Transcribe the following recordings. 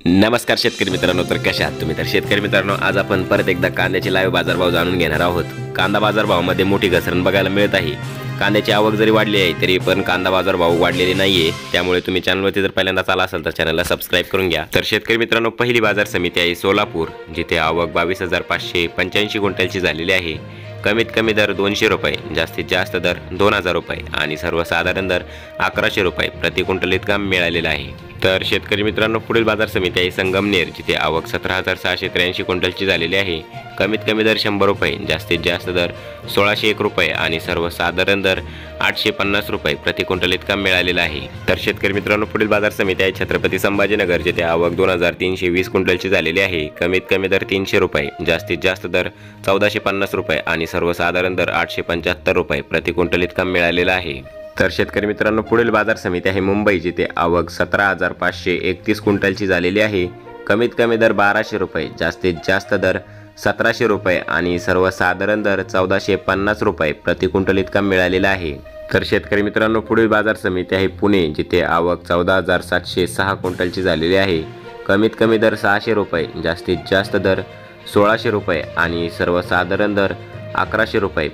नमस्कार शेतकरी मित्रांनो, तर कशा आहात तुम्ही? तर शेतकरी मित्रांनो, आज आपण परत एकदा कांद्याचे लाईव्ह बाजारभाव जाणून घेणार आहोत। कांदा बाजारभावामध्ये मोठी घसरण बघायला मिळत आहे। कांद्याची आवक जरी वाढली आहे तरी पण कांदा बाजारभाव वाढलेले नाहीये। त्यामुळे तुम्ही चॅनलवरती जर पहिल्यांदाच आला असाल तर चॅनलला सबस्क्राइब करून घ्या। तर शेतकरी मित्रांनो, पहिली बाजार समिती आहे सोलापूर, जिथे आवक 22,585 क्विंटलची झालेली आहे। कमीत कमी दर 200 रुपये, जास्तीत जास्त दर 2,000 रुपये आणि सर्वसाधारण दर 1100 रुपये प्रति क्विंटल इतका मिळालेला आहे। तर शेतकरी मित्रांनो, पुढील बाजार समिती आहे संगमनेर, जिथे आवक 17,683 क्विंटलची झालेली आहे। कमीत कमी दर 100 रुपये, जास्तीत जास्त दर 1,601 रुपये आणि सर्वसाधारण दर 850 रुपये प्रति क्विंटल इतका मिळालेला आहे। तर शेतकरी मित्रांनो, पुढील बाजार समिती आहे छत्रपती संभाजीनगर, जिथे आवक 2,320 क्विंटलची झालेली आहे। कमीत कमी दर 300 रुपये, जास्तीत जास्त दर 1,450 रुपये आणि सर्वसाधारण दर 875 रुपये प्रति क्विंटल इतका मिळालेला आहे। तर शेतकरी मित्रांनो, पुढील बाजार समिती आहे मुंबई, जिथे आवक 17,531 क्विंटलची झालेली आहे। कमीत कमी दर 1,200 रुपये, जास्तीत जास्त दर 1,700 रुपये आणि सर्वसाधारण दर 1,450 रुपये प्रति क्विंटल इतका मिळालेला आहे। तर शेतकरी मित्रांनो, पुढील बाजार समिती आहे पुणे, जिथे आवक 14,706 क्विंटलची झालेली आहे। कमीत कमी दर 600 रुपये, जास्तीत जास्त दर 1,600 रुपये आणि सर्वसाधारण दर 1,100 रुपये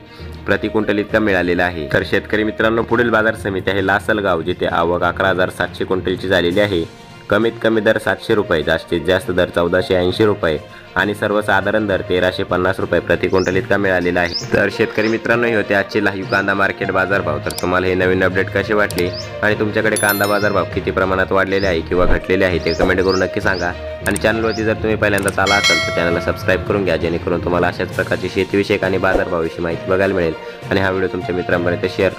प्रति क्विंटल इतका मिळालेला आहे। तर शेतकरी मित्रांनो, पुढील बाजार समिती आहे लासलगाव, जिथे आवक 11,700 क्विंटलची झालेली आहे। कमीत कमी दर 700 रुपये, जास्तीत जास्त दर 1,480 रुपये आणि सर्वसाधारण दर 1,350 रुपये प्रति क्विंटल इतका मिळालेला आहे। तर शेतकरी मित्रांनो, हे होते आजचे लाईव्ह कांदा मार्केट बाजारभाव। तर तुम्हाला हे नवीन अपडेट कसे वाटले आणि तुमच्याकडे कांदा बाजारभाव किती प्रमाणात वाढलेले आहे किंवा घटलेले आहे ते कमेंट करून नक्की सांगा। आणि चॅनलवरती जर तुम्ही पहिल्यांदाच आला असाल तर चॅनलला सबस्क्राइब करून घ्या, जेणेकरून तुम्हाला अशाच प्रकारची शेतीविषयक आणि बाजारभावाविषयी माहिती बघायला मिळेल। आणि हा व्हिडिओ तुमच्या मित्रांपर्यंत शेअर